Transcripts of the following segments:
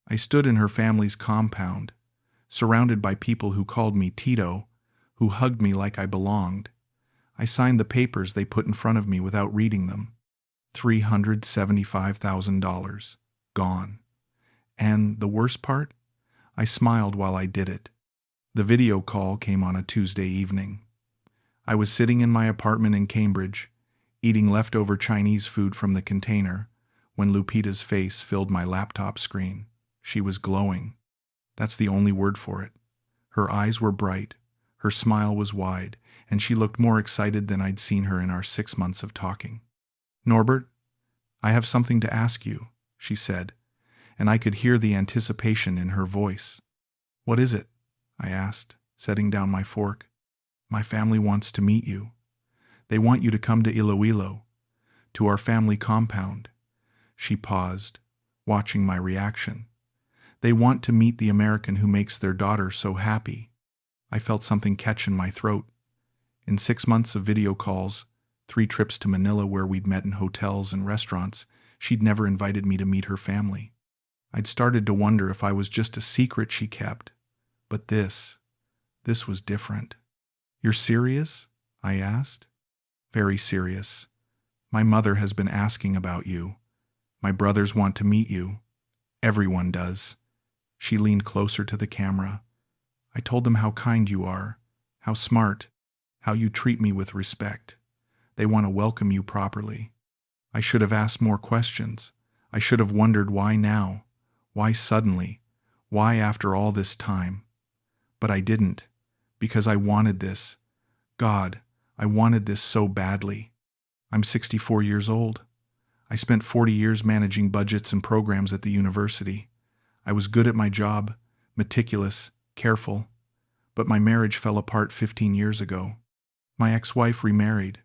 I stood in her family's compound, surrounded by people who called me Tito, who hugged me like I belonged. I signed the papers they put in front of me without reading them. $375,000. Gone. And the worst part? I smiled while I did it. The video call came on a Tuesday evening. I was sitting in my apartment in Cambridge, eating leftover Chinese food from the container, when Lupita's face filled my laptop screen. She was glowing. That's the only word for it. Her eyes were bright, her smile was wide, and she looked more excited than I'd seen her in our 6 months of talking. "Norbert, I have something to ask you," she said, and I could hear the anticipation in her voice. "What is it?" I asked, setting down my fork. "My family wants to meet you. They want you to come to Iloilo, to our family compound." She paused, watching my reaction. "They want to meet the American who makes their daughter so happy." I felt something catch in my throat. In 6 months of video calls, 3 trips to Manila where we'd met in hotels and restaurants, she'd never invited me to meet her family. I'd started to wonder if I was just a secret she kept. But this was different. "You're serious?" I asked. "Very serious. My mother has been asking about you. My brothers want to meet you. Everyone does." She leaned closer to the camera. "I told them how kind you are, how smart, how you treat me with respect. They want to welcome you properly. I should have asked more questions. I should have wondered why now, why suddenly, why after all this time. But I didn't, because I wanted this. God, I wanted this so badly. I'm 64 years old. I spent 40 years managing budgets and programs at the university. I was good at my job, meticulous, careful. But my marriage fell apart 15 years ago. My ex-wife remarried.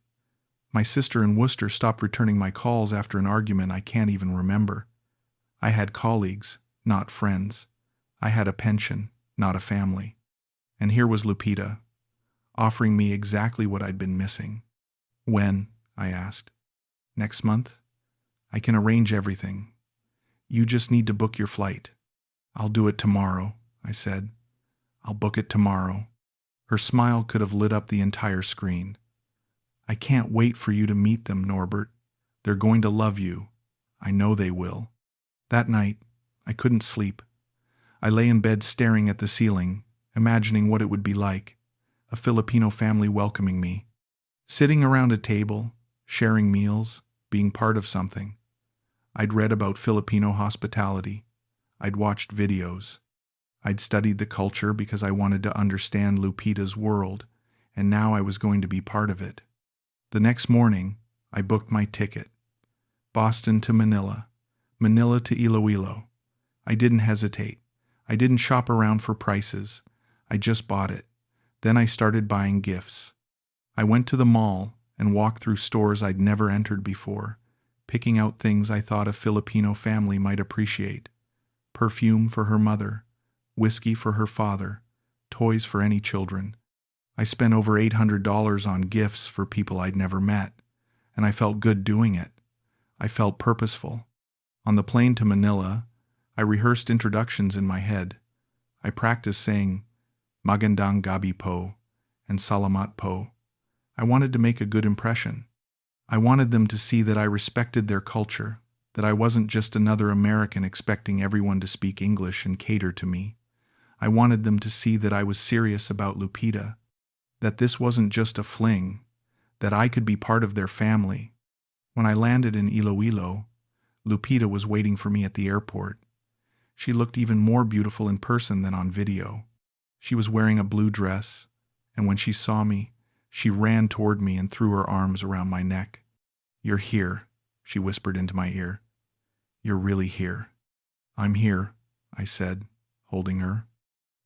My sister in Worcester stopped returning my calls after an argument I can't even remember. I had colleagues, not friends. I had a pension, not a family. And here was Lupita, offering me exactly what I'd been missing. "When?" I asked. "Next month? I can arrange everything. You just need to book your flight." "I'll do it tomorrow," I said. "I'll book it tomorrow." Her smile could have lit up the entire screen. "I can't wait for you to meet them, Norbert. They're going to love you. I know they will." That night, I couldn't sleep. I lay in bed staring at the ceiling, imagining what it would be like, a Filipino family welcoming me, sitting around a table, sharing meals, being part of something. I'd read about Filipino hospitality. I'd watched videos. I'd studied the culture because I wanted to understand Lupita's world, and now I was going to be part of it. The next morning, I booked my ticket. Boston to Manila, Manila to Iloilo. I didn't hesitate. I didn't shop around for prices. I just bought it. Then I started buying gifts. I went to the mall and walked through stores I'd never entered before, picking out things I thought a Filipino family might appreciate. Perfume for her mother, whiskey for her father, toys for any children. I spent over $800 on gifts for people I'd never met, and I felt good doing it. I felt purposeful. On the plane to Manila, I rehearsed introductions in my head. I practiced saying "Magandang gabi po" and "Salamat po." I wanted to make a good impression. I wanted them to see that I respected their culture, that I wasn't just another American expecting everyone to speak English and cater to me. I wanted them to see that I was serious about Lupita, that this wasn't just a fling, that I could be part of their family. When I landed in Iloilo, Lupita was waiting for me at the airport. She looked even more beautiful in person than on video. She was wearing a blue dress, and when she saw me, she ran toward me and threw her arms around my neck. "You're here," she whispered into my ear. "You're really here." "I'm here," I said, holding her.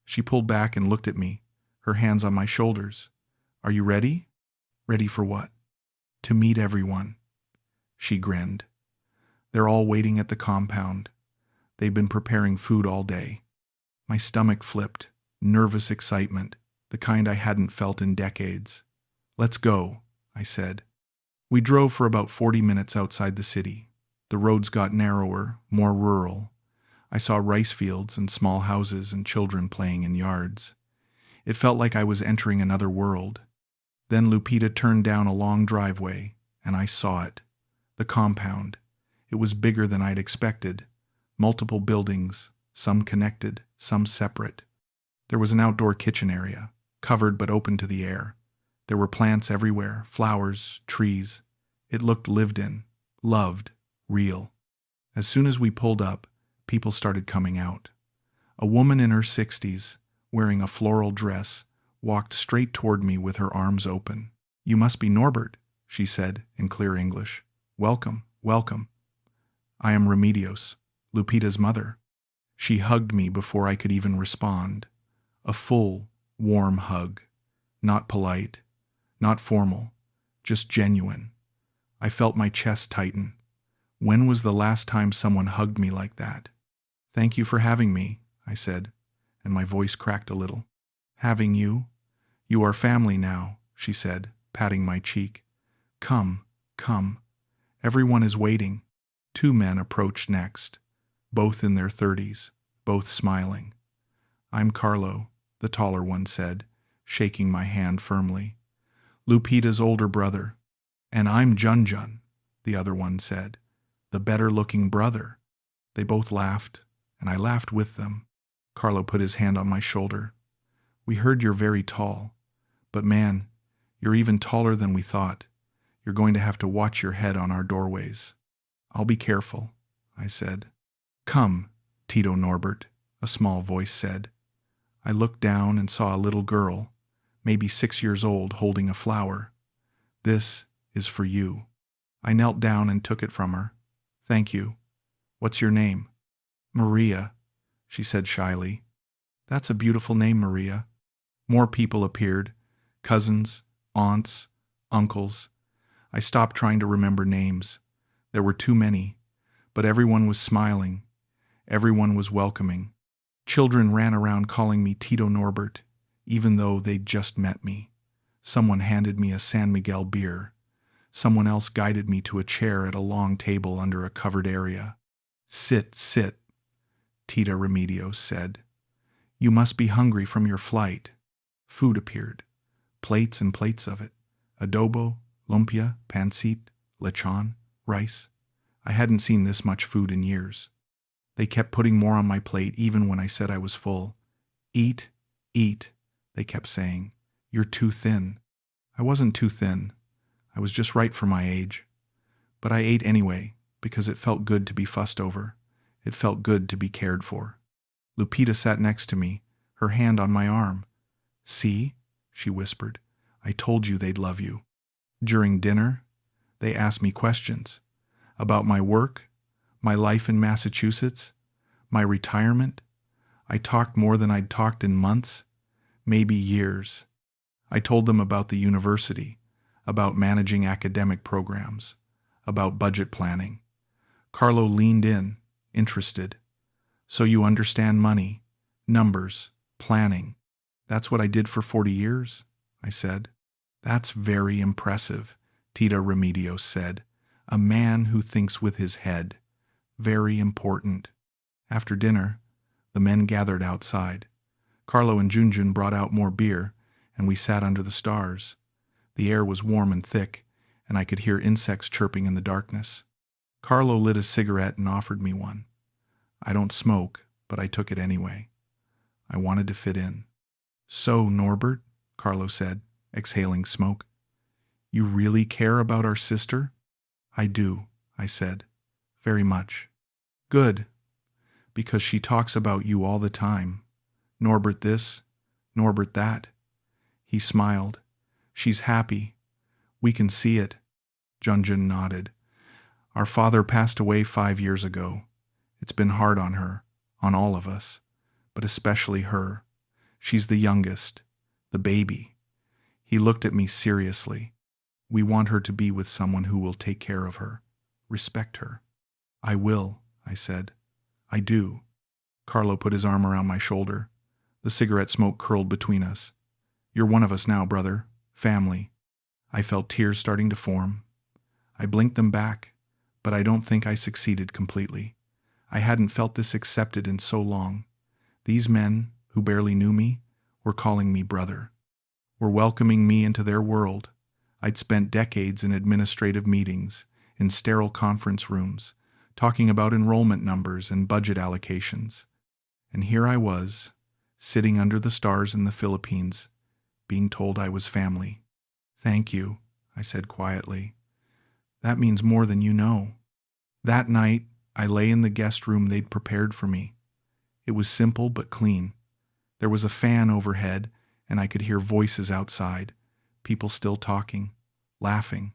She pulled back and looked at me, her hands on my shoulders. "Are you ready?" "Ready for what?" "To meet everyone." She grinned. "They're all waiting at the compound. They've been preparing food all day." My stomach flipped, nervous excitement, the kind I hadn't felt in decades. "Let's go," I said. We drove for about 40 minutes outside the city. The roads got narrower, more rural. I saw rice fields and small houses and children playing in yards. It felt like I was entering another world. Then Lupita turned down a long driveway, and I saw it. The compound. It was bigger than I'd expected. Multiple buildings, some connected, some separate. There was an outdoor kitchen area, covered but open to the air. There were plants everywhere, flowers, trees. It looked lived in, loved, real. As soon as we pulled up, people started coming out. A woman in her 60s, wearing a floral dress, walked straight toward me with her arms open. "You must be Norbert," she said in clear English. "Welcome, welcome. I am Remedios, Lupita's mother." She hugged me before I could even respond. A full, warm hug. Not polite, not formal, just genuine. I felt my chest tighten. When was the last time someone hugged me like that? "Thank you for having me," I said, and my voice cracked a little. "Having you? You are family now," she said, patting my cheek. "Come, come. Everyone is waiting." 2 men approached next, both in their 30s, both smiling. "I'm Carlo," the taller one said, shaking my hand firmly. "Lupita's older brother." "And I'm Junjun," the other one said. "The better-looking brother." They both laughed, and I laughed with them. Carlo put his hand on my shoulder. "We heard you're very tall. But man, you're even taller than we thought. You're going to have to watch your head on our doorways." "I'll be careful," I said. "Come, Tito Norbert," a small voice said. I looked down and saw a little girl, maybe 6 years old, holding a flower. "This is for you." I knelt down and took it from her. "Thank you. What's your name?" "Maria," she said shyly. "That's a beautiful name, Maria." More people appeared. Cousins, aunts, uncles. I stopped trying to remember names. There were too many, but everyone was smiling. Everyone was welcoming. Children ran around calling me Tito Norbert, even though they'd just met me. Someone handed me a San Miguel beer. Someone else guided me to a chair at a long table under a covered area. "Sit, sit," Tita Remedios said. "You must be hungry from your flight." Food appeared. Plates and plates of it. Adobo, lumpia, pancit, lechon, rice. I hadn't seen this much food in years. They kept putting more on my plate even when I said I was full. "Eat, eat," they kept saying. "You're too thin." I wasn't too thin. I was just right for my age. But I ate anyway, because it felt good to be fussed over. It felt good to be cared for. Lupita sat next to me, her hand on my arm. "See?" she whispered. "I told you they'd love you." During dinner, they asked me questions about my work, my life in Massachusetts, my retirement. I talked more than I'd talked in months, maybe years. I told them about the university, about managing academic programs, about budget planning. Carlo leaned in, interested. "So you understand money, numbers, planning." "That's what I did for 40 years, I said. "That's very impressive," Tita Remedios said. "A man who thinks with his head. Very important." After dinner, the men gathered outside. Carlo and Junjun brought out more beer, and we sat under the stars. The air was warm and thick, and I could hear insects chirping in the darkness. Carlo lit a cigarette and offered me one. I don't smoke, but I took it anyway. I wanted to fit in. "So, Norbert," Carlo said, exhaling smoke, "you really care about our sister?" "I do," I said. "Very much." "Good. Because she talks about you all the time. Norbert this, Norbert that." He smiled. "She's happy. We can see it." Junjun nodded. "Our father passed away 5 years ago. It's been hard on her, on all of us, but especially her. She's the youngest, the baby." He looked at me seriously. "We want her to be with someone who will take care of her, respect her." "I will," I said. "I do." Carlo put his arm around my shoulder. The cigarette smoke curled between us. "You're one of us now, brother. Family." I felt tears starting to form. I blinked them back, but I don't think I succeeded completely. I hadn't felt this accepted in so long. These men, who barely knew me, were calling me brother, were welcoming me into their world. I'd spent decades in administrative meetings, in sterile conference rooms, talking about enrollment numbers and budget allocations. And here I was, sitting under the stars in the Philippines, being told I was family. "Thank you," I said quietly. "That means more than you know." That night, I lay in the guest room they'd prepared for me. It was simple but clean. There was a fan overhead, and I could hear voices outside, people still talking, laughing.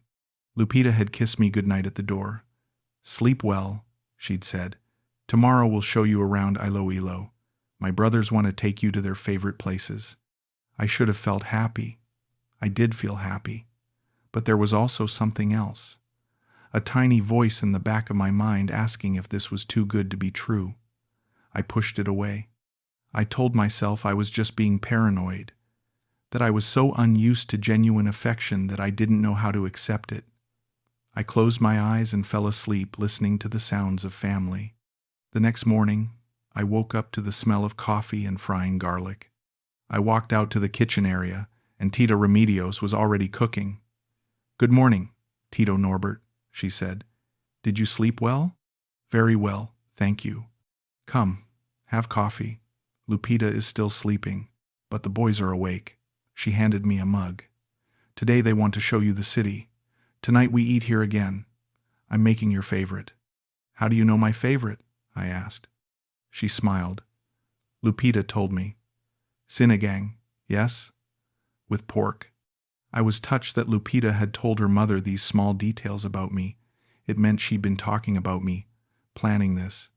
Lupita had kissed me goodnight at the door. "Sleep well," she'd said. "Tomorrow we'll show you around Iloilo. My brothers want to take you to their favorite places." I should have felt happy. I did feel happy. But there was also something else. A tiny voice in the back of my mind asking if this was too good to be true. I pushed it away. I told myself I was just being paranoid, that I was so unused to genuine affection that I didn't know how to accept it. I closed my eyes and fell asleep listening to the sounds of family. The next morning, I woke up to the smell of coffee and frying garlic. I walked out to the kitchen area, and Tita Remedios was already cooking. "Good morning, Tito Norbert," she said. "Did you sleep well?" "Very well, thank you." "Come, have coffee. Lupita is still sleeping, but the boys are awake." She handed me a mug. "Today they want to show you the city. Tonight we eat here again. I'm making your favorite." "How do you know my favorite?" I asked. She smiled. "Lupita told me." "Sinigang, yes?" "With pork." I was touched that Lupita had told her mother these small details about me. It meant she'd been talking about me, planning this.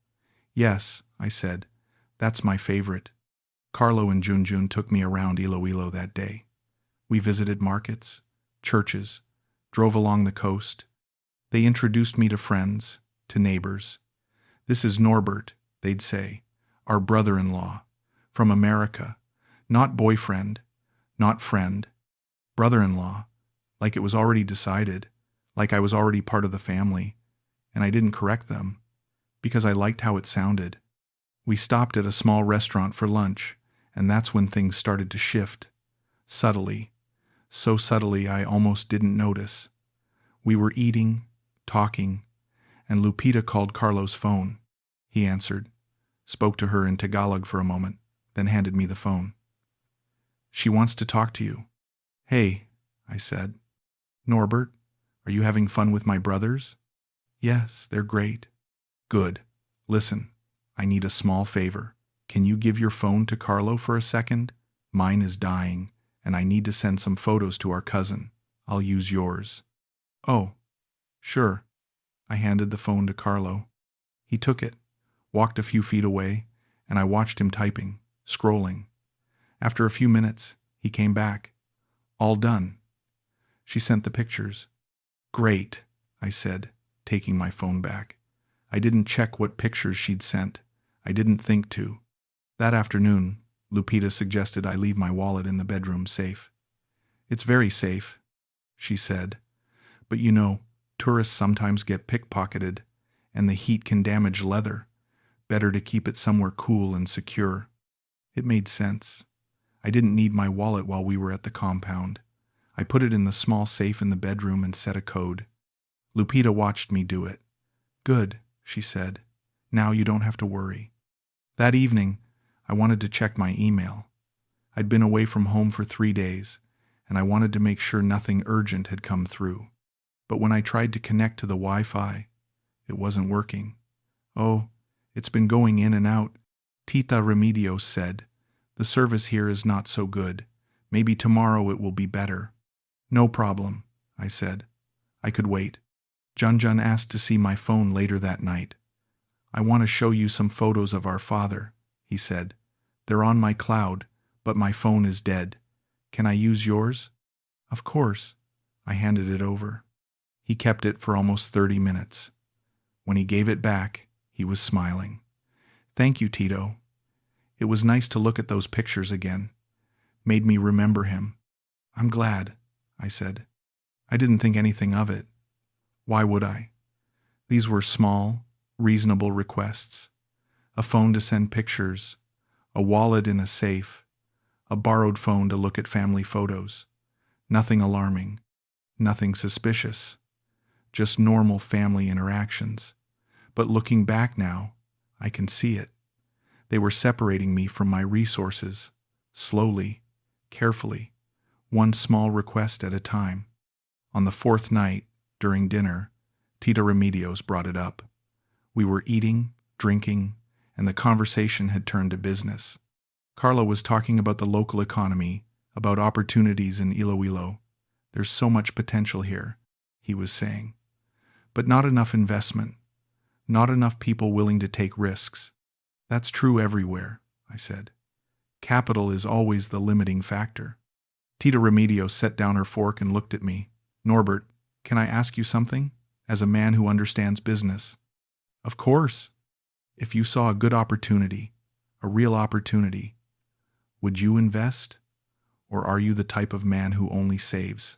"Yes," I said, "that's my favorite." Carlo and Junjun took me around Iloilo that day. We visited markets, churches, drove along the coast. They introduced me to friends, to neighbors. "This is Norbert," they'd say, "our brother-in-law, from America. Not boyfriend, not friend. Brother-in-law," like it was already decided, like I was already part of the family, and I didn't correct them, because I liked how it sounded. We stopped at a small restaurant for lunch, and that's when things started to shift. Subtly. So subtly I almost didn't notice. We were eating, talking, and Lupita called Carlo's phone. He answered, spoke to her in Tagalog for a moment, then handed me the phone. "She wants to talk to you." "Hey," I said. "Norbert, are you having fun with my brothers?" "Yes, they're great." "Good. Listen, I need a small favor. Can you give your phone to Carlo for a second? Mine is dying, and I need to send some photos to our cousin. I'll use yours." "Oh, sure." I handed the phone to Carlo. He took it, walked a few feet away, and I watched him typing, scrolling. After a few minutes, he came back. "All done." She sent the pictures. "Great," I said, taking my phone back. I didn't check what pictures she'd sent. I didn't think to. That afternoon, Lupita suggested I leave my wallet in the bedroom safe. "It's very safe," she said. "But you know, tourists sometimes get pickpocketed, and the heat can damage leather. Better to keep it somewhere cool and secure." It made sense. I didn't need my wallet while we were at the compound. I put it in the small safe in the bedroom and set a code. Lupita watched me do it. "Good," she said. "Now you don't have to worry." That evening, I wanted to check my email. I'd been away from home for 3 days, and I wanted to make sure nothing urgent had come through. But when I tried to connect to the Wi-Fi, it wasn't working. "Oh, it's been going in and out," Tita Remedios said. "The service here is not so good. Maybe tomorrow it will be better." "No problem," I said. I could wait. Junjun asked to see my phone later that night. "I want to show you some photos of our father," he said. "They're on my cloud, but my phone is dead. Can I use yours?" "Of course." I handed it over. He kept it for almost 30 minutes. When he gave it back, he was smiling. "Thank you, Tito. It was nice to look at those pictures again. Made me remember him." "I'm glad," I said. I didn't think anything of it. Why would I? These were small, reasonable requests. A phone to send pictures, a wallet in a safe, a borrowed phone to look at family photos. Nothing alarming, nothing suspicious, just normal family interactions. But looking back now, I can see it. They were separating me from my resources, slowly, carefully, one small request at a time. On the fourth night, during dinner, Tito Remedios brought it up. We were eating, drinking, and the conversation had turned to business. Carlo was talking about the local economy, about opportunities in Iloilo. There's so much potential here, he was saying. But not enough investment, not enough people willing to take risks. That's true everywhere, I said. Capital is always the limiting factor. Tito Remedios set down her fork and looked at me. Norbert, can I ask you something? As a man who understands business. Of course. If you saw a good opportunity, a real opportunity, would you invest? Or are you the type of man who only saves?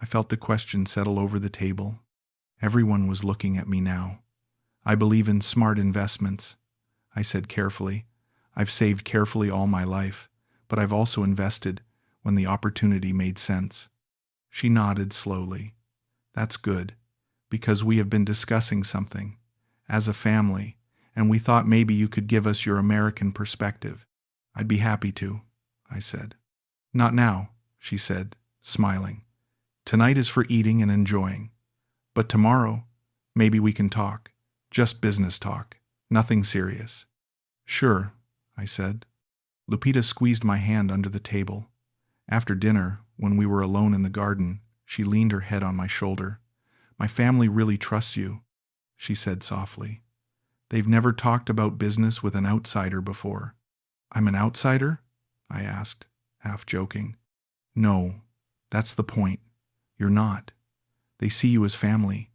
I felt the question settle over the table. Everyone was looking at me now. I believe in smart investments, I said carefully. I've saved carefully all my life, but I've also invested when the opportunity made sense. She nodded slowly. That's good, because we have been discussing something, as a family, and we thought maybe you could give us your American perspective. I'd be happy to, I said. Not now, she said, smiling. Tonight is for eating and enjoying. But tomorrow, maybe we can talk. Just business talk. Nothing serious. Sure, I said. Lupita squeezed my hand under the table. After dinner, when we were alone in the garden, she leaned her head on my shoulder. My family really trusts you, she said softly. They've never talked about business with an outsider before. I'm an outsider? I asked, half joking. No, that's the point. You're not. They see you as family.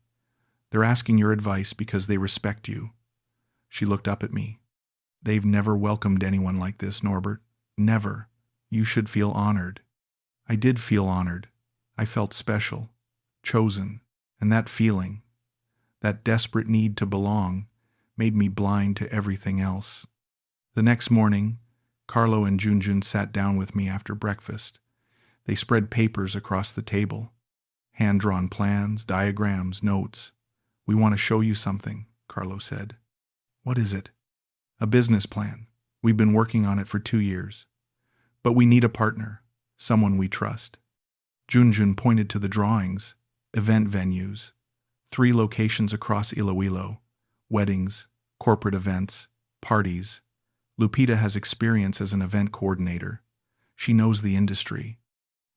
They're asking your advice because they respect you. She looked up at me. They've never welcomed anyone like this, Norbert. Never. You should feel honored. I did feel honored. I felt special, chosen, and that feeling, that desperate need to belong, made me blind to everything else. The next morning, Carlo and Junjun sat down with me after breakfast. They spread papers across the table. Hand-drawn plans, diagrams, notes. We want to show you something, Carlo said. What is it? A business plan. We've been working on it for 2 years. But we need a partner, someone we trust. Junjun pointed to the drawings, event venues, 3 locations across Iloilo, weddings, corporate events, parties. Lupita has experience as an event coordinator. She knows the industry.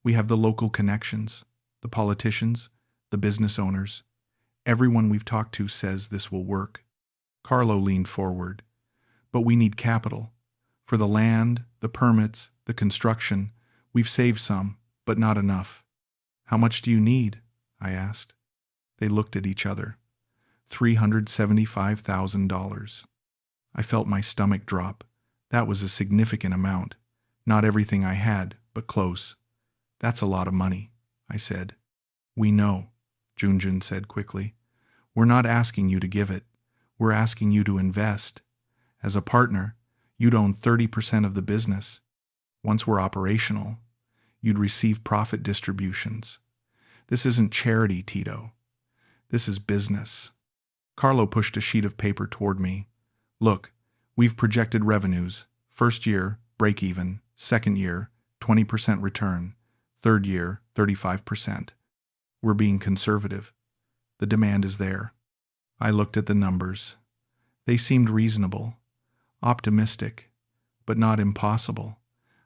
We have the local connections, the politicians, the business owners. Everyone we've talked to says this will work. Carlo leaned forward. But we need capital. For the land, the permits, the construction, we've saved some, but not enough. How much do you need? I asked. They looked at each other. $375,000. I felt my stomach drop. That was a significant amount. Not everything I had, but close. That's a lot of money, I said. We know, Junjun said quickly. We're not asking you to give it. We're asking you to invest. As a partner, you'd own 30% of the business. Once we're operational, you'd receive profit distributions. This isn't charity, Tito. This is business. Carlo pushed a sheet of paper toward me. Look, we've projected revenues. First year, break even. Second year, 20% return. Third year, 35%. We're being conservative. The demand is there. I looked at the numbers. They seemed reasonable, optimistic, but not impossible.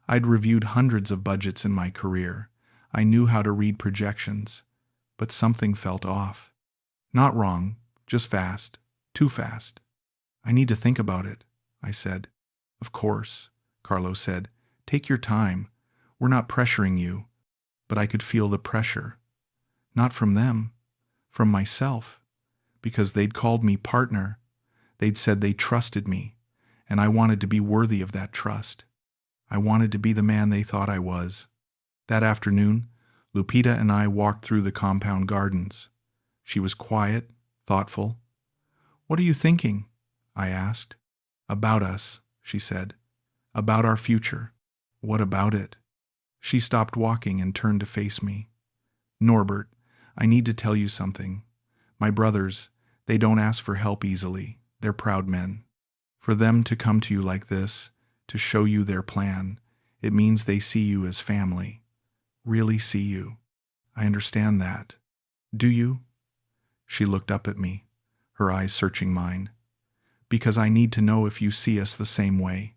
I'd reviewed hundreds of budgets in my career. I knew how to read projections, but something felt off. Not wrong, just fast, too fast. I need to think about it, I said. Of course, Carlo said. Take your time. We're not pressuring you. But I could feel the pressure. Not from them, from myself, because they'd called me partner. They'd said they trusted me, and I wanted to be worthy of that trust. I wanted to be the man they thought I was. That afternoon, Lupita and I walked through the compound gardens. She was quiet, thoughtful. What are you thinking? I asked. About us, she said. About our future. What about it? She stopped walking and turned to face me. Norbert, I need to tell you something. My brothers, they don't ask for help easily. They're proud men. For them to come to you like this, to show you their plan, it means they see you as family. Really see you. I understand that. Do you? She looked up at me, her eyes searching mine. Because I need to know if you see us the same way,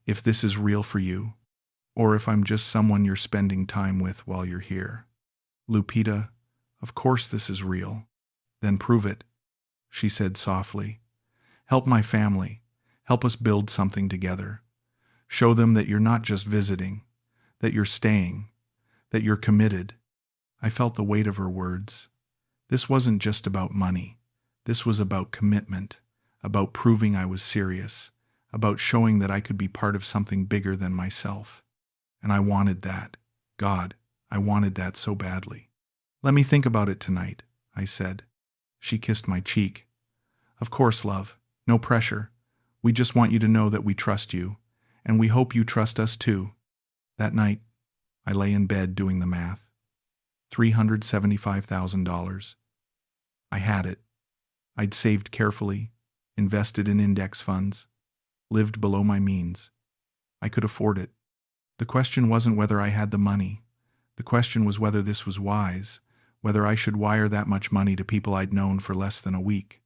if this is real for you, or if I'm just someone you're spending time with while you're here. Lupita, of course this is real. Then prove it, she said softly. Help my family. Help us build something together. Show them that you're not just visiting, that you're staying, that you're committed. I felt the weight of her words. This wasn't just about money. This was about commitment, about proving I was serious, about showing that I could be part of something bigger than myself. And I wanted that. God, I wanted that so badly. Let me think about it tonight, I said. She kissed my cheek. Of course, love. No pressure. We just want you to know that we trust you, and we hope you trust us too. That night, I lay in bed doing the math. $375,000. I had it. I'd saved carefully, invested in index funds, lived below my means. I could afford it. The question wasn't whether I had the money. The question was whether this was wise, whether I should wire that much money to people I'd known for less than a week.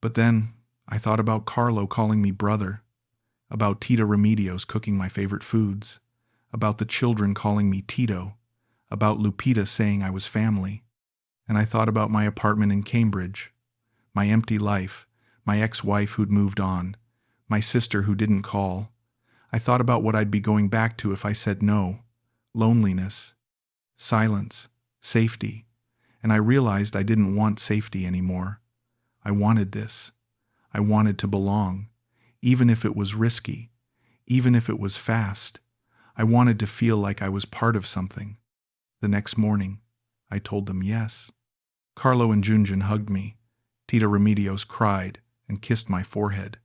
But then I thought about Carlo calling me brother, about Tito Remedios cooking my favorite foods, about the children calling me Tito, about Lupita saying I was family. And I thought about my apartment in Cambridge, my empty life, my ex-wife who'd moved on, my sister who didn't call. I thought about what I'd be going back to if I said no, loneliness, silence, safety, and I realized I didn't want safety anymore. I wanted this. I wanted to belong, even if it was risky, even if it was fast. I wanted to feel like I was part of something. The next morning, I told them yes. Carlo and Junjun hugged me. Tito Remedios cried and kissed my forehead.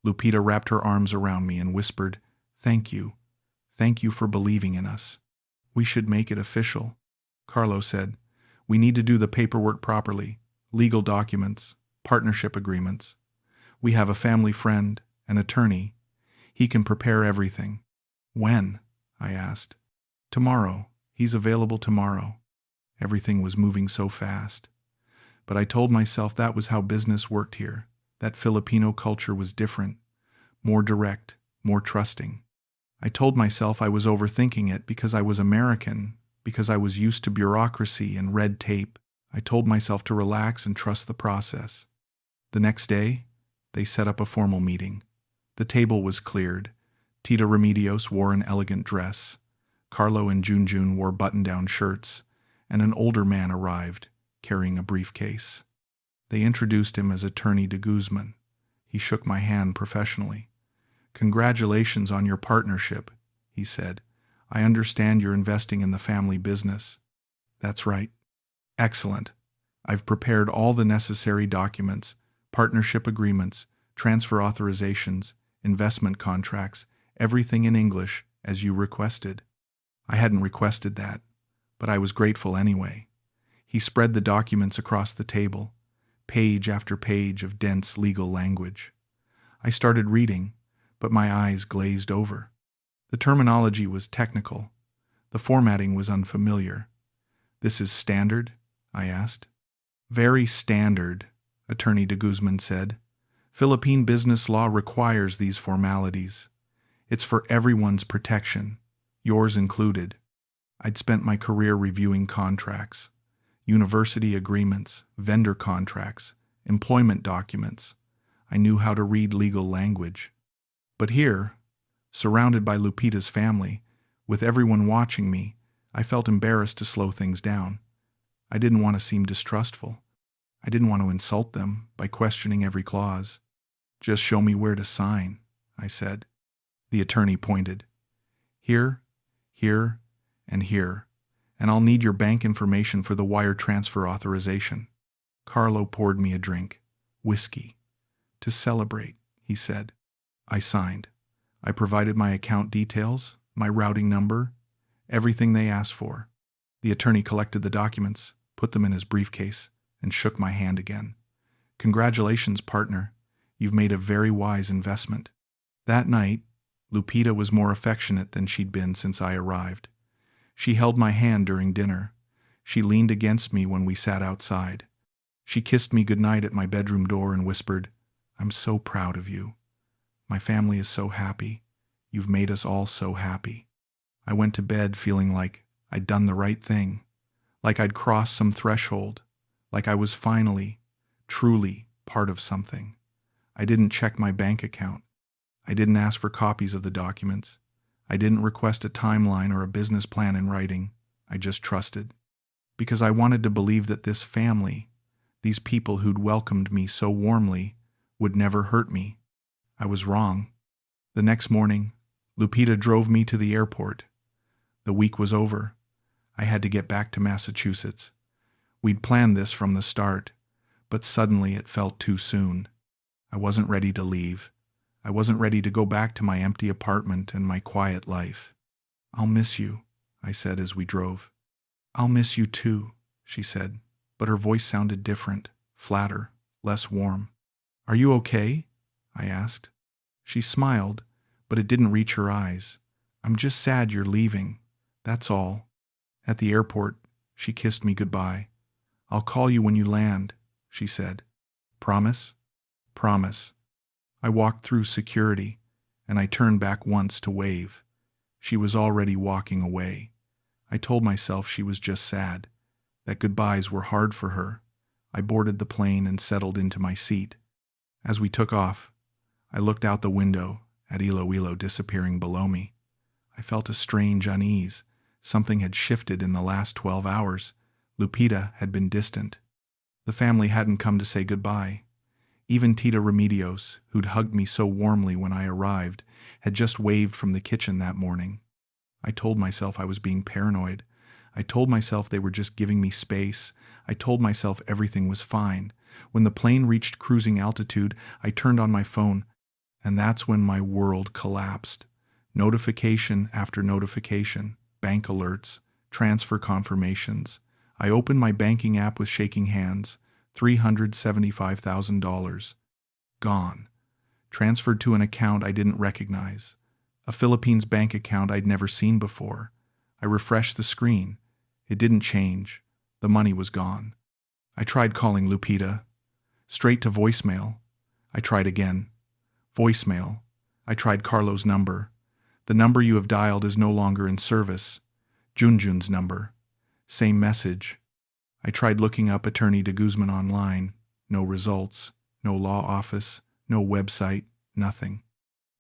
Lupita wrapped her arms around me and whispered, "Thank you. Thank you for believing in us. We should make it official." Carlo said, "We need to do the paperwork properly, legal documents, partnership agreements. We have a family friend, an attorney. He can prepare everything." "When?" I asked. "Tomorrow. He's available tomorrow." Everything was moving so fast. But I told myself that was how business worked here, that Filipino culture was different, more direct, more trusting. I told myself I was overthinking it because I was American, because I was used to bureaucracy and red tape. I told myself to relax and trust the process. The next day, they set up a formal meeting. The table was cleared. Tito Remedios wore an elegant dress. Carlo and Junjun wore button-down shirts, and an older man arrived, carrying a briefcase. They introduced him as Attorney de Guzman. He shook my hand professionally. "Congratulations on your partnership," he said. "I understand you're investing in the family business." "That's right." "Excellent. I've prepared all the necessary documents, partnership agreements, transfer authorizations, investment contracts, everything in English, as you requested." I hadn't requested that, but I was grateful anyway. He spread the documents across the table, page after page of dense legal language. I started reading, but my eyes glazed over. The terminology was technical. The formatting was unfamiliar. "This is standard?" I asked. "Very standard," Attorney de Guzman said. "Philippine business law requires these formalities. It's for everyone's protection, yours included." I'd spent my career reviewing contracts, university agreements, vendor contracts, employment documents. I knew how to read legal language. But here, surrounded by Lupita's family, with everyone watching me, I felt embarrassed to slow things down. I didn't want to seem distrustful. I didn't want to insult them by questioning every clause. "Just show me where to sign," I said. The attorney pointed. "Here, here, and here, and I'll need your bank information for the wire transfer authorization." Carlo poured me a drink, whiskey. To celebrate, he said. I signed. I provided my account details, my routing number, everything they asked for. The attorney collected the documents, put them in his briefcase, and shook my hand again. Congratulations, partner. You've made a very wise investment. That night, Lupita was more affectionate than she'd been since I arrived. She held my hand during dinner. She leaned against me when we sat outside. She kissed me goodnight at my bedroom door and whispered, "I'm so proud of you. My family is so happy. You've made us all so happy." I went to bed feeling like I'd done the right thing, like I'd crossed some threshold, like I was finally, truly part of something. I didn't check my bank account. I didn't ask for copies of the documents. I didn't request a timeline or a business plan in writing. I just trusted. Because I wanted to believe that this family, these people who'd welcomed me so warmly, would never hurt me. I was wrong. The next morning, Lupita drove me to the airport. The week was over. I had to get back to Massachusetts. We'd planned this from the start, but suddenly it felt too soon. I wasn't ready to leave. I wasn't ready to go back to my empty apartment and my quiet life. "I'll miss you," I said as we drove. "I'll miss you too," she said, but her voice sounded different, flatter, less warm. "Are you okay?" I asked. She smiled, but it didn't reach her eyes. "I'm just sad you're leaving. That's all." At the airport, she kissed me goodbye. "I'll call you when you land," she said. "Promise?" "Promise." I walked through security, and I turned back once to wave. She was already walking away. I told myself she was just sad, that goodbyes were hard for her. I boarded the plane and settled into my seat. As we took off, I looked out the window at Iloilo disappearing below me. I felt a strange unease. Something had shifted in the last 12 hours. Lupita had been distant. The family hadn't come to say goodbye. Even Tito Remedios, who'd hugged me so warmly when I arrived, had just waved from the kitchen that morning. I told myself I was being paranoid. I told myself they were just giving me space. I told myself everything was fine. When the plane reached cruising altitude, I turned on my phone, and that's when my world collapsed. Notification after notification, bank alerts, transfer confirmations. I opened my banking app with shaking hands. $375,000. Gone. Transferred to an account I didn't recognize. A Philippines bank account I'd never seen before. I refreshed the screen. It didn't change. The money was gone. I tried calling Lupita. Straight to voicemail. I tried again. Voicemail. I tried Carlo's number. "The number you have dialed is no longer in service." Junjun's number. Same message. I tried looking up Attorney de Guzman online. No results. No law office. No website. Nothing.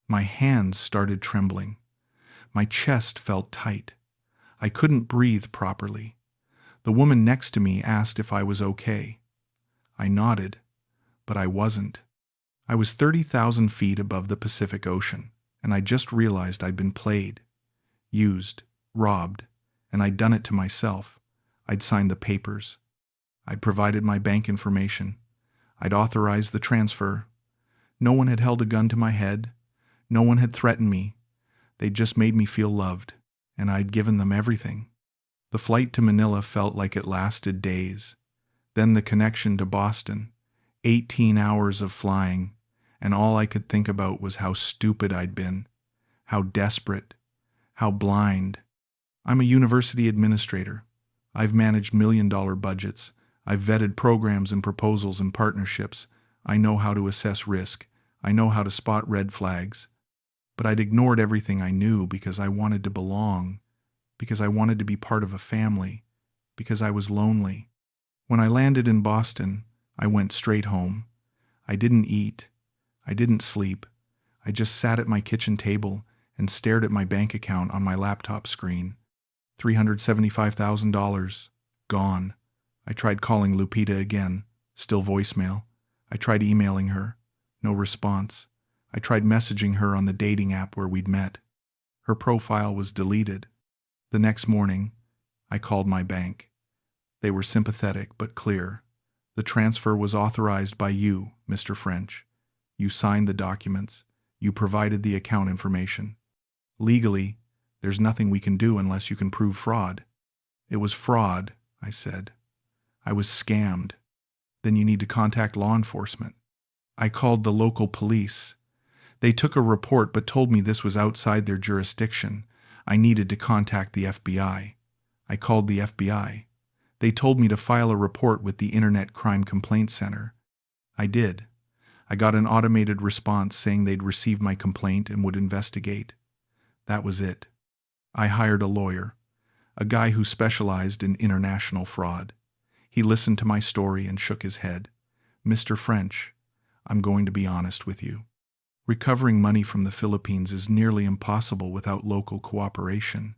My hands started trembling. My chest felt tight. I couldn't breathe properly. The woman next to me asked if I was okay. I nodded, but I wasn't. I was 30,000 feet above the Pacific Ocean, and I just realized I'd been played, used, robbed, and I'd done it to myself. I'd signed the papers. I'd provided my bank information. I'd authorized the transfer. No one had held a gun to my head. No one had threatened me. They'd just made me feel loved, and I'd given them everything. The flight to Manila felt like it lasted days. Then the connection to Boston. 18 hours of flying, and all I could think about was how stupid I'd been, how desperate, how blind. I'm a university administrator. I've managed million-dollar budgets. I've vetted programs and proposals and partnerships. I know how to assess risk. I know how to spot red flags. But I'd ignored everything I knew because I wanted to belong, because I wanted to be part of a family, because I was lonely. When I landed in Boston, I went straight home. I didn't eat. I didn't sleep. I just sat at my kitchen table and stared at my bank account on my laptop screen. $375,000. Gone. I tried calling Lupita again. Still voicemail. I tried emailing her. No response. I tried messaging her on the dating app where we'd met. Her profile was deleted. The next morning, I called my bank. They were sympathetic but clear. "The transfer was authorized by you, Mr. French. You signed the documents. You provided the account information. Legally, there's nothing we can do unless you can prove fraud." "It was fraud," I said. "I was scammed." "Then you need to contact law enforcement." I called the local police. They took a report but told me this was outside their jurisdiction. I needed to contact the FBI. I called the FBI. They told me to file a report with the Internet Crime Complaint Center. I did. I got an automated response saying they'd received my complaint and would investigate. That was it. I hired a lawyer, a guy who specialized in international fraud. He listened to my story and shook his head. "Mr. French, I'm going to be honest with you. Recovering money from the Philippines is nearly impossible without local cooperation.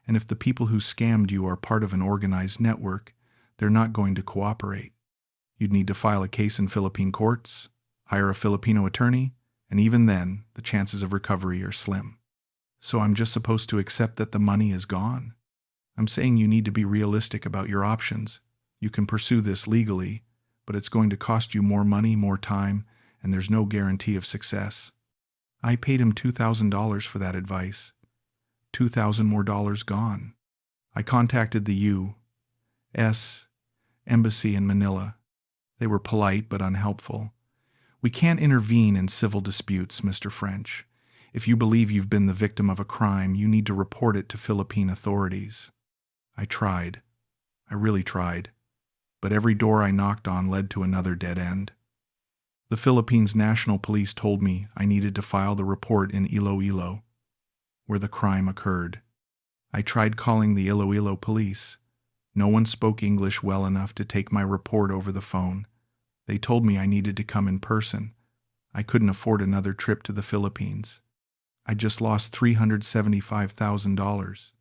And if the people who scammed you are part of an organized network, they're not going to cooperate. You'd need to file a case in Philippine courts, hire a Filipino attorney, and even then, the chances of recovery are slim. So I'm just supposed to accept that the money is gone? I'm saying you need to be realistic about your options. You can pursue this legally, but it's going to cost you more money, more time, and there's no guarantee of success." I paid him $2,000 for that advice. $2,000 more dollars gone. I contacted the U.S. Embassy in Manila. They were polite but unhelpful. "We can't intervene in civil disputes, Mr. French. If you believe you've been the victim of a crime, you need to report it to Philippine authorities." I tried. I really tried. But every door I knocked on led to another dead end. The Philippines National Police told me I needed to file the report in Iloilo, where the crime occurred. I tried calling the Iloilo police. No one spoke English well enough to take my report over the phone. They told me I needed to come in person. I couldn't afford another trip to the Philippines. I just lost $375,000.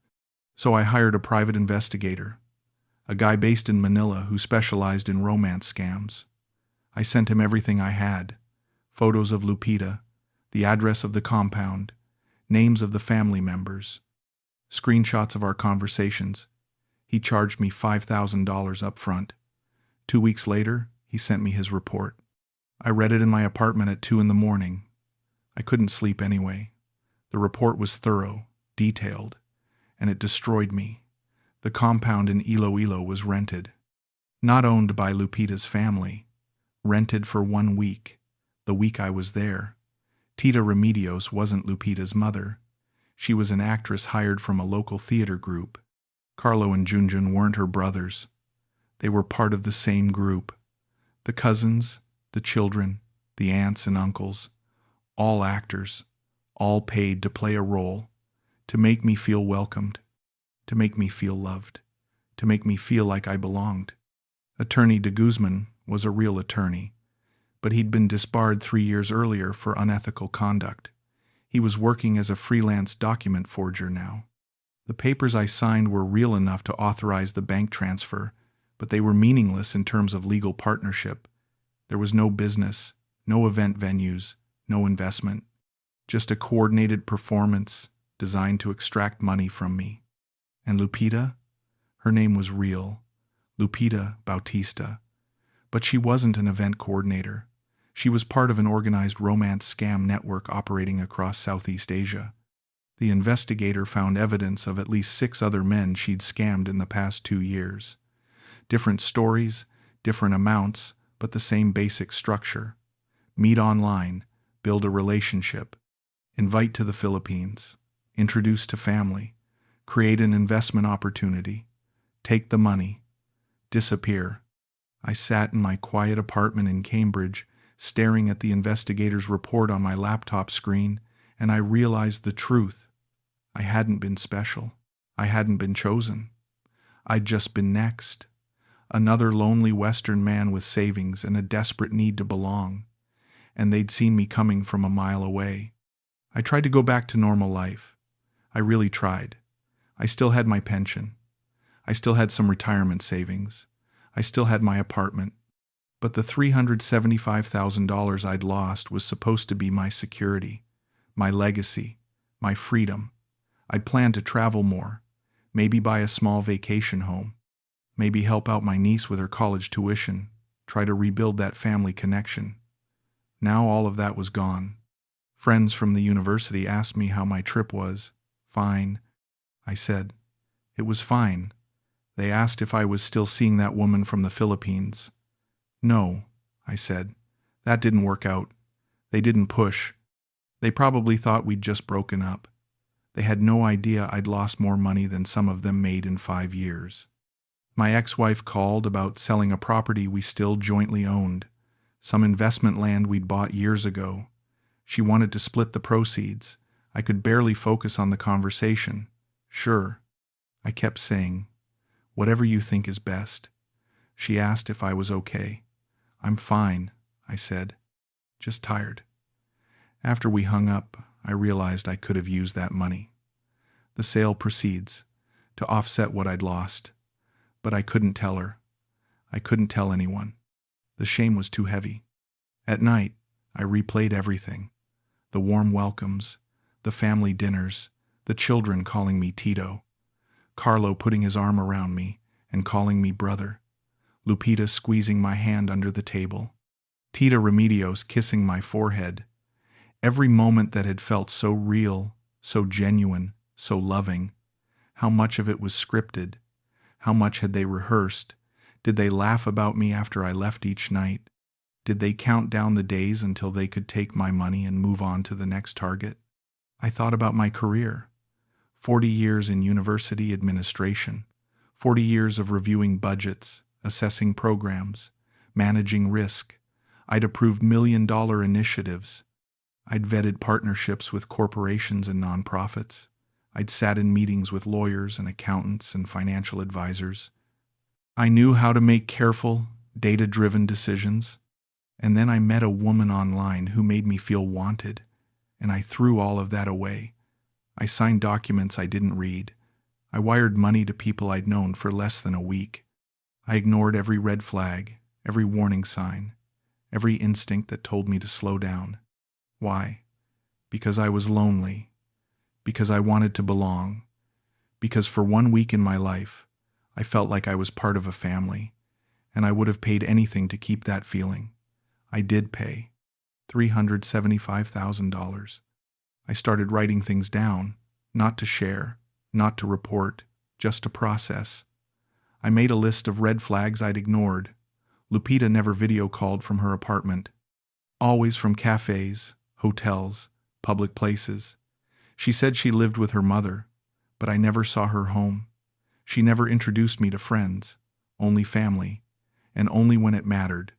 So I hired a private investigator, a guy based in Manila who specialized in romance scams. I sent him everything I had: photos of Lupita, the address of the compound, names of the family members, screenshots of our conversations. He charged me $5,000 up front. 2 weeks later, he sent me his report. I read it in my apartment at 2 a.m. I couldn't sleep anyway. The report was thorough, detailed, and it destroyed me. The compound in Iloilo was rented. Not owned by Lupita's family. Rented for 1 week, the week I was there. Tito Remedios wasn't Lupita's mother. She was an actress hired from a local theater group. Carlo and Junjun weren't her brothers. They were part of the same group. The cousins, the children, the aunts and uncles, all actors, all paid to play a role, to make me feel welcomed, to make me feel loved, to make me feel like I belonged. Attorney de Guzman was a real attorney, but he'd been disbarred 3 years earlier for unethical conduct. He was working as a freelance document forger now. The papers I signed were real enough to authorize the bank transfer, but they were meaningless in terms of legal partnership. There was no business, no event venues, no investment, just a coordinated performance designed to extract money from me. And Lupita? Her name was real, Lupita Bautista. But she wasn't an event coordinator. She was part of an organized romance scam network operating across Southeast Asia. The investigator found evidence of at least 6 other men she'd scammed in the past 2 years. Different stories, different amounts, but the same basic structure. Meet online, build a relationship, invite to the Philippines, introduce to family, create an investment opportunity, take the money, disappear. I sat in my quiet apartment in Cambridge, staring at the investigator's report on my laptop screen, and I realized the truth. I hadn't been special. I hadn't been chosen. I'd just been next. Another lonely Western man with savings and a desperate need to belong. And they'd seen me coming from a mile away. I tried to go back to normal life. I really tried. I still had my pension. I still had some retirement savings. I still had my apartment. But the $375,000 I'd lost was supposed to be my security, my legacy, my freedom. I'd planned to travel more, maybe buy a small vacation home, maybe help out my niece with her college tuition, try to rebuild that family connection. Now all of that was gone. Friends from the university asked me how my trip was. Fine, I said. It was fine. They asked if I was still seeing that woman from the Philippines. No, I said. That didn't work out. They didn't push. They probably thought we'd just broken up. They had no idea I'd lost more money than some of them made in 5 years. My ex-wife called about selling a property we still jointly owned, some investment land we'd bought years ago. She wanted to split the proceeds. I could barely focus on the conversation. Sure, I kept saying, whatever you think is best. She asked if I was okay. I'm fine, I said, just tired. After we hung up, I realized I could have used that money. The sale proceeds, to offset what I'd lost. But I couldn't tell her. I couldn't tell anyone. The shame was too heavy. At night, I replayed everything. The warm welcomes, the family dinners, the children calling me Tito, Carlo putting his arm around me and calling me brother, Lupita squeezing my hand under the table, Tita Remedios kissing my forehead. Every moment that had felt so real, so genuine, so loving. How much of it was scripted? How much had they rehearsed? Did they laugh about me after I left each night? Did they count down the days until they could take my money and move on to the next target? I thought about my career. 40 years in university administration. 40 years of reviewing budgets, assessing programs, managing risk. I'd approved million-dollar initiatives. I'd vetted partnerships with corporations and nonprofits. I'd sat in meetings with lawyers and accountants and financial advisors. I knew how to make careful, data-driven decisions. And then I met a woman online who made me feel wanted, and I threw all of that away. I signed documents I didn't read. I wired money to people I'd known for less than a week. I ignored every red flag, every warning sign, every instinct that told me to slow down. Why? Because I was lonely. Because I wanted to belong. Because for 1 week in my life, I felt like I was part of a family, and I would have paid anything to keep that feeling. I did pay $375,000. I started writing things down, not to share, not to report, just to process. I made a list of red flags I'd ignored. Lupita never video called from her apartment. Always from cafes, hotels, public places. She said she lived with her mother, but I never saw her home. She never introduced me to friends, only family, and only when it mattered.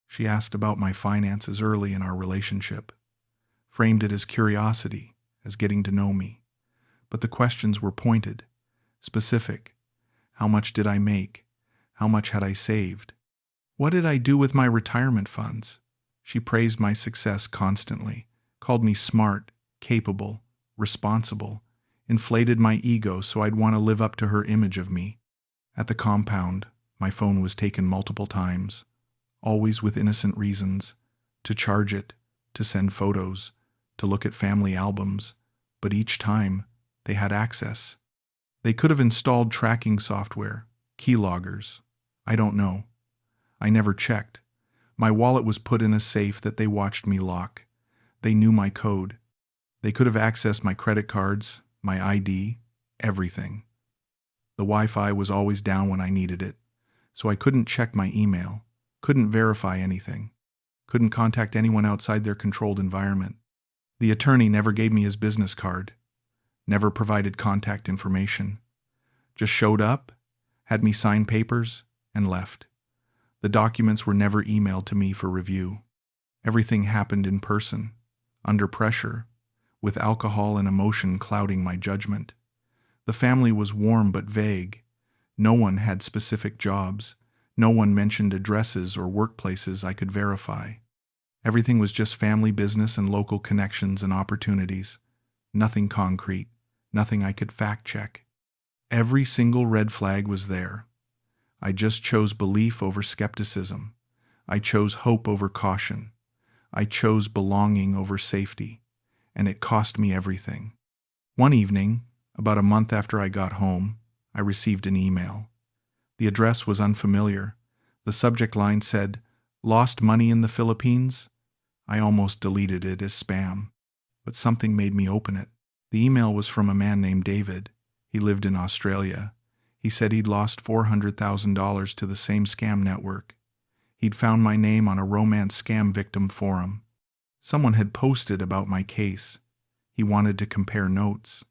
She asked about my finances early in our relationship, framed it as curiosity, as getting to know me. But the questions were pointed, specific. How much did I make? How much had I saved? What did I do with my retirement funds? She praised my success constantly, called me smart, capable, responsible, inflated my ego so I'd want to live up to her image of me. At the compound, my phone was taken multiple times, always with innocent reasons, to charge it, to send photos, to look at family albums, but each time they had access. They could have installed tracking software, keyloggers. I don't know. I never checked. My wallet was put in a safe that they watched me lock. They knew my code. They could have accessed my credit cards, my ID, everything. The Wi-Fi was always down when I needed it, so I couldn't check my email, couldn't verify anything, couldn't contact anyone outside their controlled environment. The attorney never gave me his business card, never provided contact information, just showed up, had me sign papers, and left. The documents were never emailed to me for review. Everything happened in person, under pressure, with alcohol and emotion clouding my judgment. The family was warm but vague. No one had specific jobs. No one mentioned addresses or workplaces I could verify. Everything was just family business and local connections and opportunities. Nothing concrete, nothing I could fact-check. Every single red flag was there. I just chose belief over skepticism. I chose hope over caution. I chose belonging over safety. And it cost me everything. One evening, about a month after I got home, I received an email. The address was unfamiliar. The subject line said, "Lost money in the Philippines?" I almost deleted it as spam, but something made me open it. The email was from a man named David. He lived in Australia. He said he'd lost $400,000 to the same scam network. He'd found my name on a romance scam victim forum. Someone had posted about my case. He wanted to compare notes.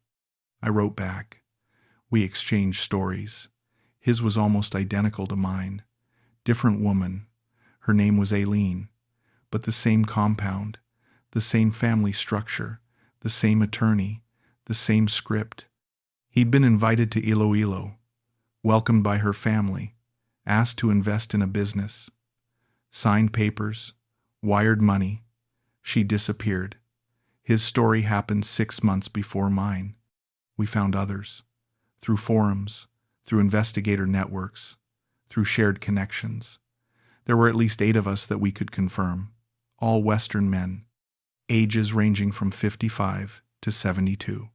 I wrote back. We exchanged stories. His was almost identical to mine. Different woman. Her name was Aileen. But the same compound, the same family structure, the same attorney, the same script. He'd been invited to Iloilo, welcomed by her family, asked to invest in a business, signed papers, wired money. She disappeared. His story happened 6 months before mine. We found others, through forums, through investigator networks, through shared connections. There were at least 8 of us that we could confirm, all Western men, ages ranging from 55 to 72,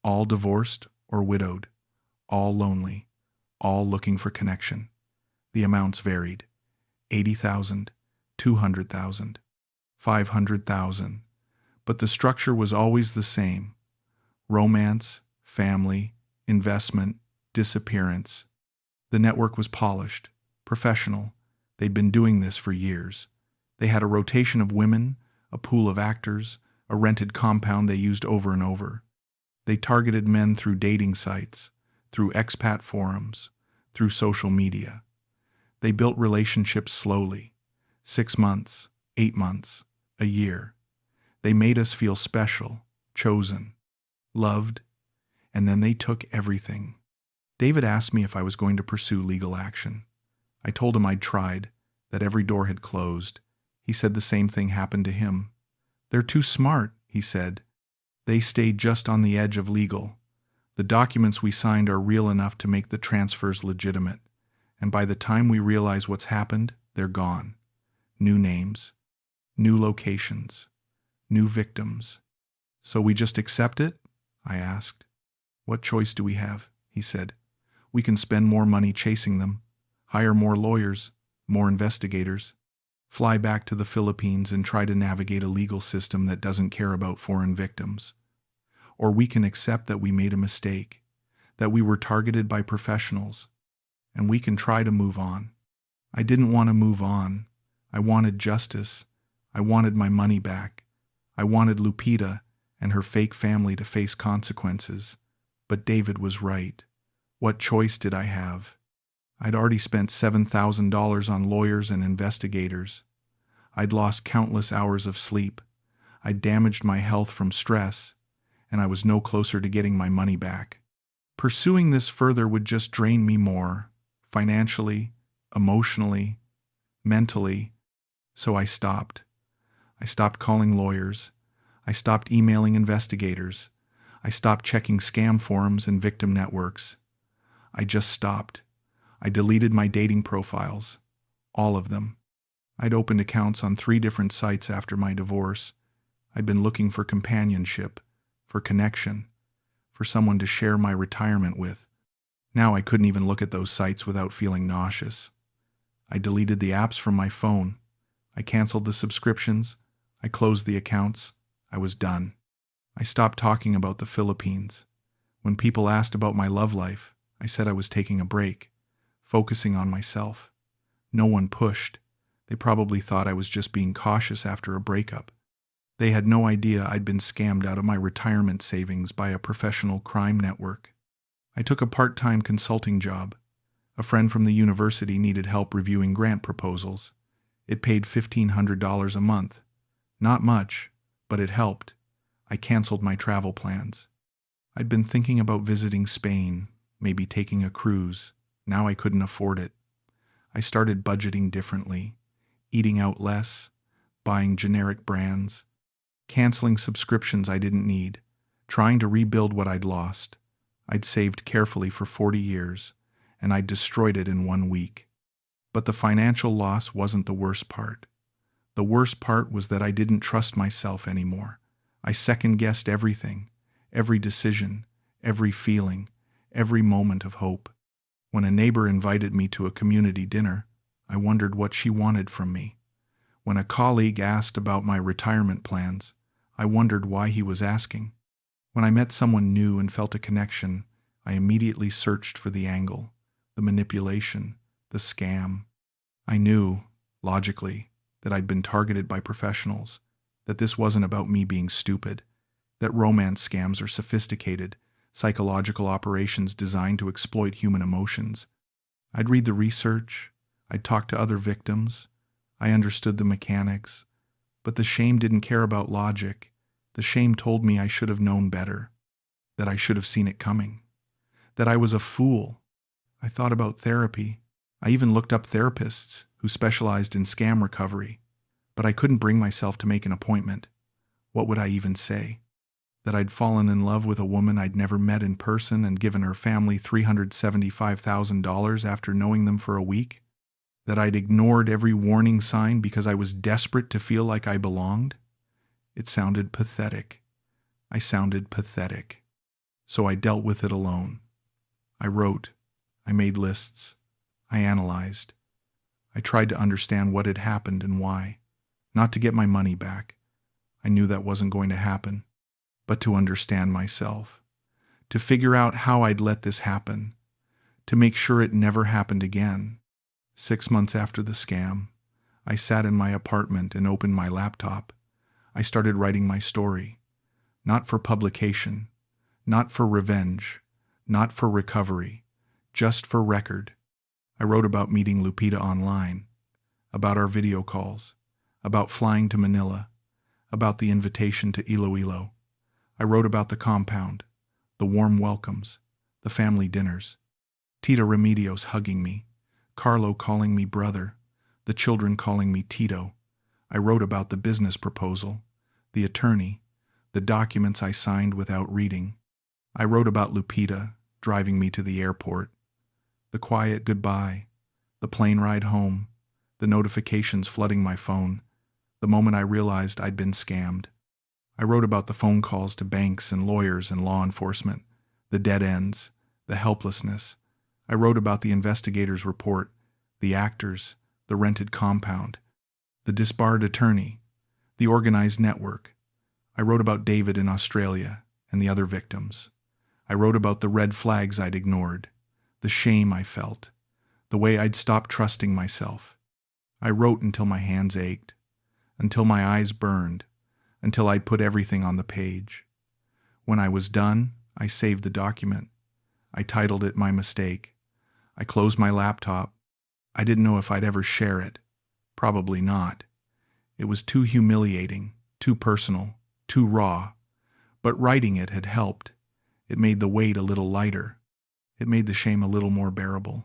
all divorced or widowed, all lonely, all looking for connection. The amounts varied, 80,000, 200,000, 500,000, but the structure was always the same. Romance, family, investment, disappearance. The network was polished, professional. They'd been doing this for years. They had a rotation of women, a pool of actors, a rented compound they used over and over. They targeted men through dating sites, through expat forums, through social media. They built relationships slowly, 6 months, 8 months, a year. They made us feel special, chosen, loved, and then they took everything. David asked me if I was going to pursue legal action. I told him I'd tried, that every door had closed. He said the same thing happened to him. They're too smart, he said. They stayed just on the edge of legal. The documents we signed are real enough to make the transfers legitimate, and by the time we realize what's happened, they're gone. New names, new locations, new victims. So we just accept it? I asked. What choice do we have? He said. We can spend more money chasing them, hire more lawyers, more investigators, fly back to the Philippines and try to navigate a legal system that doesn't care about foreign victims. Or we can accept that we made a mistake, that we were targeted by professionals, and we can try to move on. I didn't want to move on. I wanted justice. I wanted my money back. I wanted Lupita and her fake family to face consequences. But David was right. What choice did I have? I'd already spent $7,000 on lawyers and investigators. I'd lost countless hours of sleep. I'd damaged my health from stress, and I was no closer to getting my money back. Pursuing this further would just drain me more, financially, emotionally, mentally, so I stopped. I stopped calling lawyers. I stopped emailing investigators. I stopped checking scam forums and victim networks. I just stopped. I deleted my dating profiles, all of them. I'd opened accounts on 3 different sites after my divorce. I'd been looking for companionship, for connection, for someone to share my retirement with. Now I couldn't even look at those sites without feeling nauseous. I deleted the apps from my phone. I canceled the subscriptions. I closed the accounts. I was done. I stopped talking about the Philippines. When people asked about my love life, I said I was taking a break, focusing on myself. No one pushed. They probably thought I was just being cautious after a breakup. They had no idea I'd been scammed out of my retirement savings by a professional crime network. I took a part-time consulting job. A friend from the university needed help reviewing grant proposals. It paid $1,500 a month. Not much, but it helped. I canceled my travel plans. I'd been thinking about visiting Spain, maybe taking a cruise. Now I couldn't afford it. I started budgeting differently, eating out less, buying generic brands, canceling subscriptions I didn't need, trying to rebuild what I'd lost. I'd saved carefully for 40 years, and I'd destroyed it in 1 week. But the financial loss wasn't the worst part. The worst part was that I didn't trust myself anymore. I second-guessed everything, every decision, every feeling, every moment of hope. When a neighbor invited me to a community dinner, I wondered what she wanted from me. When a colleague asked about my retirement plans, I wondered why he was asking. When I met someone new and felt a connection, I immediately searched for the angle, the manipulation, the scam. I knew, logically, that I'd been targeted by professionals, that this wasn't about me being stupid, that romance scams are sophisticated, psychological operations designed to exploit human emotions. I'd read the research, I'd talk to other victims, I understood the mechanics, but the shame didn't care about logic. The shame told me I should have known better, that I should have seen it coming, that I was a fool. I thought about therapy. I even looked up therapists who specialized in scam recovery, but I couldn't bring myself to make an appointment. What would I even say? That I'd fallen in love with a woman I'd never met in person and given her family $375,000 after knowing them for a week? That I'd ignored every warning sign because I was desperate to feel like I belonged? It sounded pathetic. I sounded pathetic. So I dealt with it alone. I wrote. I made lists. I analyzed. I tried to understand what had happened and why. Not to get my money back. I knew that wasn't going to happen. But to understand myself. To figure out how I'd let this happen. To make sure it never happened again. 6 months after the scam, I sat in my apartment and opened my laptop. I started writing my story. Not for publication. Not for revenge. Not for recovery. Just for record. I wrote about meeting Lupita online. About our video calls. About flying to Manila. About the invitation to Iloilo. I wrote about the compound. The warm welcomes. The family dinners. Tito Remedios hugging me. Carlo calling me brother, the children calling me Tito. I wrote about the business proposal, the attorney, the documents I signed without reading. I wrote about Lupita driving me to the airport, the quiet goodbye, the plane ride home, the notifications flooding my phone, the moment I realized I'd been scammed. I wrote about the phone calls to banks and lawyers and law enforcement, the dead ends, the helplessness. I wrote about the investigator's report, the actors, the rented compound, the disbarred attorney, the organized network. I wrote about David in Australia and the other victims. I wrote about the red flags I'd ignored, the shame I felt, the way I'd stopped trusting myself. I wrote until my hands ached, until my eyes burned, until I'd put everything on the page. When I was done, I saved the document. I titled it My Mistake. I closed my laptop. I didn't know if I'd ever share it. Probably not. It was too humiliating, too personal, too raw. But writing it had helped. It made the weight a little lighter. It made the shame a little more bearable.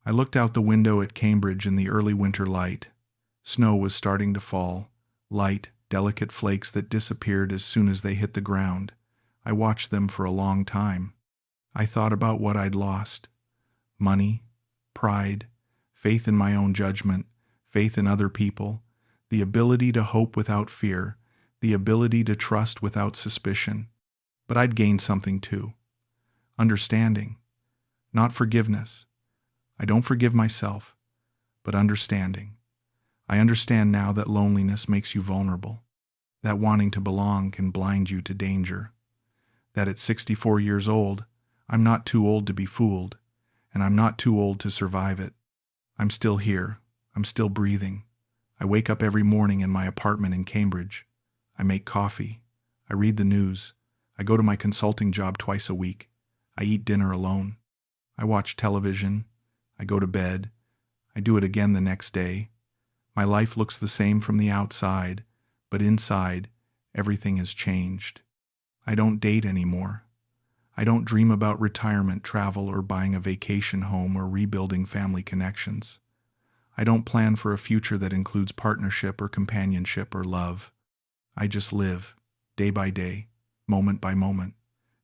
I looked out the window at Cambridge in the early winter light. Snow was starting to fall, light, delicate flakes that disappeared as soon as they hit the ground. I watched them for a long time. I thought about what I'd lost. Money, pride, faith in my own judgment, faith in other people, the ability to hope without fear, the ability to trust without suspicion. But I'd gained something too. Understanding, not forgiveness. I don't forgive myself, but understanding. I understand now that loneliness makes you vulnerable, that wanting to belong can blind you to danger, that at 64 years old, I'm not too old to be fooled, and I'm not too old to survive it. I'm still here. I'm still breathing. I wake up every morning in my apartment in Cambridge. I make coffee. I read the news. I go to my consulting job twice a week. I eat dinner alone. I watch television. I go to bed. I do it again the next day. My life looks the same from the outside, but inside, everything has changed. I don't date anymore. I don't dream about retirement, travel, or buying a vacation home or rebuilding family connections. I don't plan for a future that includes partnership or companionship or love. I just live, day by day, moment by moment,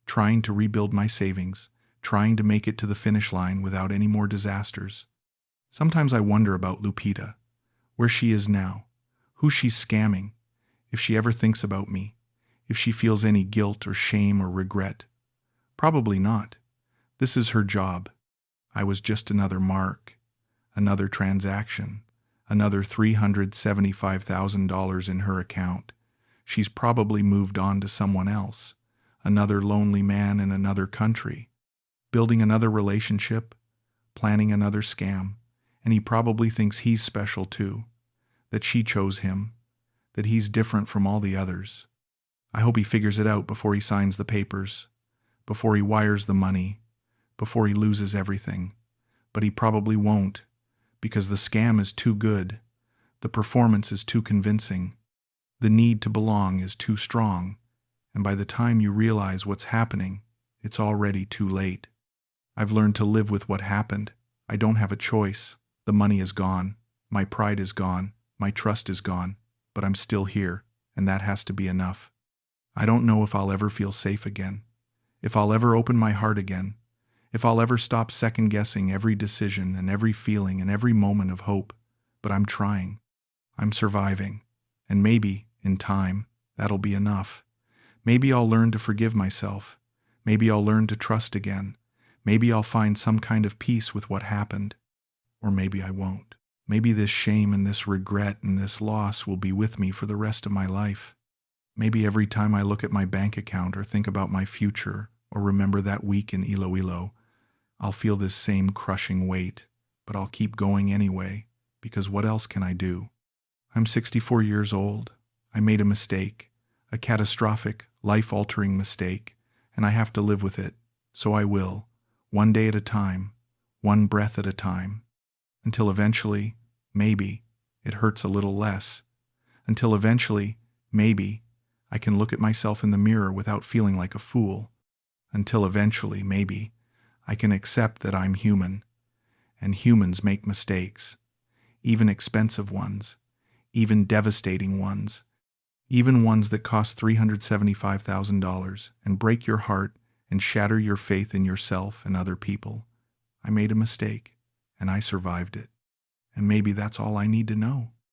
trying to rebuild my savings, trying to make it to the finish line without any more disasters. Sometimes I wonder about Lupita, where she is now, who she's scamming, if she ever thinks about me, if she feels any guilt or shame or regret. Probably not. This is her job. I was just another mark, another transaction, Another $375,000 in her account. She's probably moved on to someone else. Another lonely man in another country. Building another relationship, planning another scam, and he probably thinks he's special too, that she chose him, that he's different from all the others. I hope he figures it out before he signs the papers, before he wires the money, before he loses everything. But he probably won't, because the scam is too good, the performance is too convincing, the need to belong is too strong, and by the time you realize what's happening, it's already too late. I've learned to live with what happened. I don't have a choice. The money is gone. My pride is gone. My trust is gone. But I'm still here, and that has to be enough. I don't know if I'll ever feel safe again, if I'll ever open my heart again, if I'll ever stop second-guessing every decision and every feeling and every moment of hope. But I'm trying. I'm surviving. And maybe, in time, that'll be enough. Maybe I'll learn to forgive myself. Maybe I'll learn to trust again. Maybe I'll find some kind of peace with what happened. Or maybe I won't. Maybe this shame and this regret and this loss will be with me for the rest of my life. Maybe every time I look at my bank account or think about my future or remember that week in Iloilo, I'll feel this same crushing weight, but I'll keep going anyway, because what else can I do? I'm 64 years old. I made a mistake, a catastrophic, life-altering mistake, and I have to live with it. So I will. One day at a time, one breath at a time, until eventually, maybe, it hurts a little less, until eventually, maybe, I can look at myself in the mirror without feeling like a fool, until eventually, maybe, I can accept that I'm human, and humans make mistakes, even expensive ones, even devastating ones, even ones that cost $375,000 and break your heart and shatter your faith in yourself and other people. I made a mistake, and I survived it. And maybe that's all I need to know.